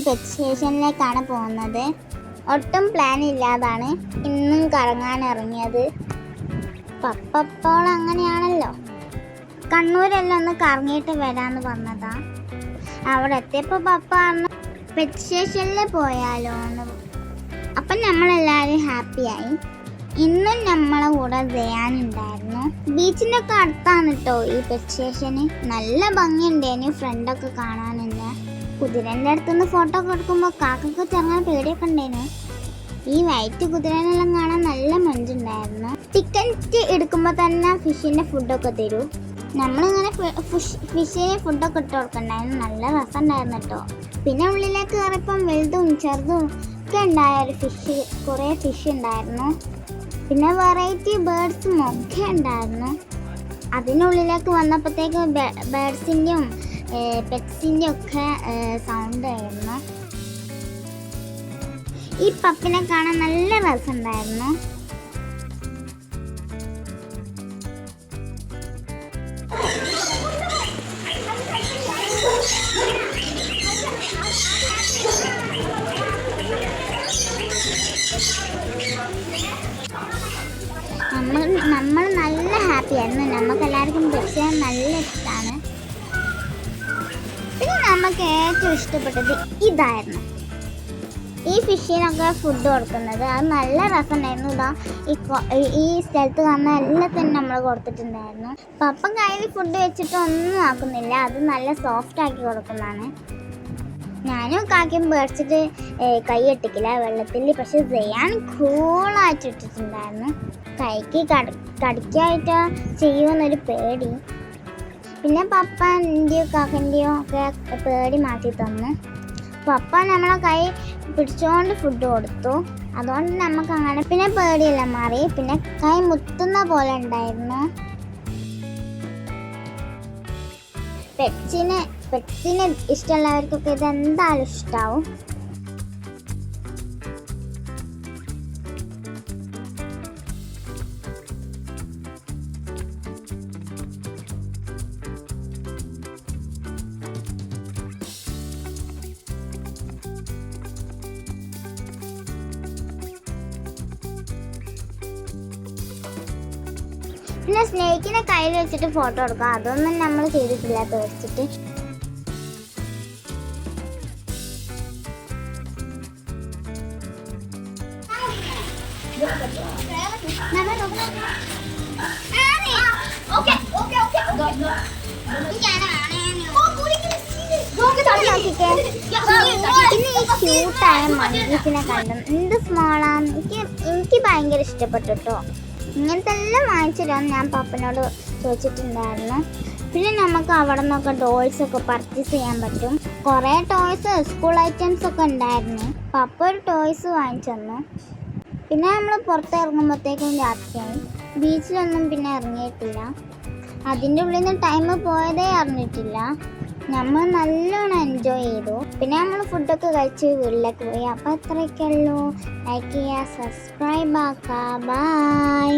Pet സ്റ്റേഷനിലേക്കാണ് പോകുന്നത്. ഒട്ടും plan ഇല്ലാതാണ് ഇന്നും കറങ്ങാൻ ഇറങ്ങിയത്. പപ്പപ്പോൾ അങ്ങനെയാണല്ലോ. കണ്ണൂരെല്ലാം ഒന്ന് കറങ്ങിയിട്ട് വരാമെന്ന് പറഞ്ഞതാ. അവിടെ എത്തിയപ്പോൾ പപ്പ പറഞ്ഞു പെറ്റ് സ്റ്റേഷനിൽ പോയാലോ എന്ന്. അപ്പം നമ്മളെല്ലാവരും ഹാപ്പിയായി. ഇന്നും നമ്മളെ കൂടെ ദയാനുണ്ടായിരുന്നു. ബീച്ചിൻ്റെ ഒക്കെ അടുത്താണ് കേട്ടോ ഈ പെറ്റ് സ്റ്റേഷന്. നല്ല ഭംഗിയുണ്ടേനു ഫ്രണ്ടൊക്കെ കാണാനുണ്ട്. കുതിരൻ്റെ അടുത്തുനിന്ന് ഫോട്ടോ ഒക്കെ എടുക്കുമ്പോൾ കാക്കൊക്കെ ചെറുങ്ങനെ പേടിയൊക്കെ ഉണ്ടേനു. ഈ വൈറ്റ് കുതിരനെല്ലാം കാണാൻ നല്ല മഞ്ചുണ്ടായിരുന്നു. ടിക്കറ്റ് എടുക്കുമ്പോൾ തന്നെ ഫിഷിൻ്റെ ഫുഡൊക്കെ തരൂ. നമ്മളിങ്ങനെ ഫിഷിന് ഫുഡൊക്കെ ഇട്ട് കൊടുക്കണ്ടായിരുന്നു. നല്ല രസമുണ്ടായിരുന്നു കേട്ടോ. പിന്നെ ഉള്ളിലേക്ക് കയറിയപ്പം വലുതും ചെറുതും ഒക്കെ ഉണ്ടായ ഒരു കുറേ ഫിഷ് ഉണ്ടായിരുന്നു. പിന്നെ വെറൈറ്റി ബേർഡ്സും ഒക്കെ ഉണ്ടായിരുന്നു. അതിനുള്ളിലേക്ക് വന്നപ്പോഴത്തേക്ക് ബേർഡ്സിൻ്റെയും പെറ്റ്സിൻ്റെയും ഒക്കെ സൗണ്ട് ആയിരുന്നു. ഈ പപ്പിനെ കാണാൻ നല്ല രസമുണ്ടായിരുന്നു. നമ്മൾ നല്ല ഹാപ്പി ആയിരുന്നു. നമുക്കെല്ലാവർക്കും പെറ്റ്സിനെ നല്ല ഇഷ്ടമാണ്. പിന്നെ നമുക്ക് ഏറ്റവും ഇഷ്ടപ്പെട്ടത് ഇതായിരുന്നു. ഈ ഫിഷിനൊക്കെ ഫുഡ് കൊടുക്കുന്നത് അത് നല്ല രസമുണ്ടായിരുന്നു. ഈ സ്ഥലത്ത് കാണുന്ന എല്ലാത്തിനും നമ്മൾ കൊടുത്തിട്ടുണ്ടായിരുന്നു. പപ്പ കയ്യിൽ ഫുഡ് വെച്ചിട്ട് ഒന്നും ആക്കുന്നില്ല. അത് നല്ല സോഫ്റ്റ് ആക്കി കൊടുക്കുന്നതാണ്. ഞാനും കാക്കയും പേടിച്ചിട്ട് കൈ ഇട്ടിക്കില്ല വെള്ളത്തിൽ. പക്ഷെ ദയാൻ കൂളായിട്ട് ഇട്ടിട്ടുണ്ടായിരുന്നു. കൈക്ക് കടിക്കായിട്ട് ചെയ്യുമെന്നൊരു പേടി. പിന്നെ പപ്പൻ്റെയോ കാക്കൻ്റെയോ ഒക്കെ പേടി മാറ്റി തന്നു. പപ്പ നമ്മളെ കൈ പിടിച്ചുകൊണ്ട് ഫുഡ് കൊടുത്തു. അതുകൊണ്ട് നമുക്ക് അങ്ങനെ പിന്നെ പേടിയെല്ലാം മാറി. പിന്നെ കൈ മുത്തുന്ന പോലെ ഉണ്ടായിരുന്നു. പെറ്റ്സിനെ ഇഷ്ടമുള്ളവർക്കൊക്കെ ഇത് എന്തായാലും ഇഷ്ടാവും. പിന്നെ സ്നേക്കിനെ കയ്യിൽ വെച്ചിട്ട് ഫോട്ടോ എടുക്കുക. അതൊന്നും നമ്മൾ ചെയ്തിട്ടില്ല പേടിച്ചിട്ട്. പിന്നെ ഈ ക്യൂട്ടായ മങ്കീസിനെ കണ്ടു. എന്ത് സ്മോളാണ്. എനിക്ക് ഭയങ്കര ഇഷ്ടപ്പെട്ടു കേട്ടോ. ഇങ്ങനത്തെ എല്ലാം വാങ്ങിച്ചിടാൻ ഞാൻ പപ്പനോട് ചോദിച്ചിട്ടുണ്ടായിരുന്നു. പിന്നെ നമുക്ക് അവിടെ നിന്നൊക്കെ ടോയ്സൊക്കെ പർച്ചേസ് ചെയ്യാൻ പറ്റും. കുറേ ടോയ്സ് സ്കൂൾ ഐറ്റംസ് ഒക്കെ ഉണ്ടായിരുന്നു. പപ്പ ഒരു ടോയ്സ് വാങ്ങിച്ചു തന്നു. പിന്നെ നമ്മൾ പുറത്തിറങ്ങുമ്പോഴത്തേക്കും രാത്രിയായി. ബീച്ചിലൊന്നും പിന്നെ ഇറങ്ങിയിട്ടില്ല. അതിൻ്റെ ഉള്ളിൽ നിന്ന് ടൈം പോയതേ അറിഞ്ഞിട്ടില്ല. നമ്മൾ നല്ലോണം എൻജോയ് ചെയ്തു. പിന്നെ നമ്മൾ ഫുഡൊക്കെ കഴിച്ച് വീട്ടിലേക്ക് പോയി. അപ്പോൾ അത്രയൊക്കെ ഉള്ളൂ. ലൈക്ക് ചെയ്യുക, സബ്സ്ക്രൈബ് ആക്കുക. ബൈ.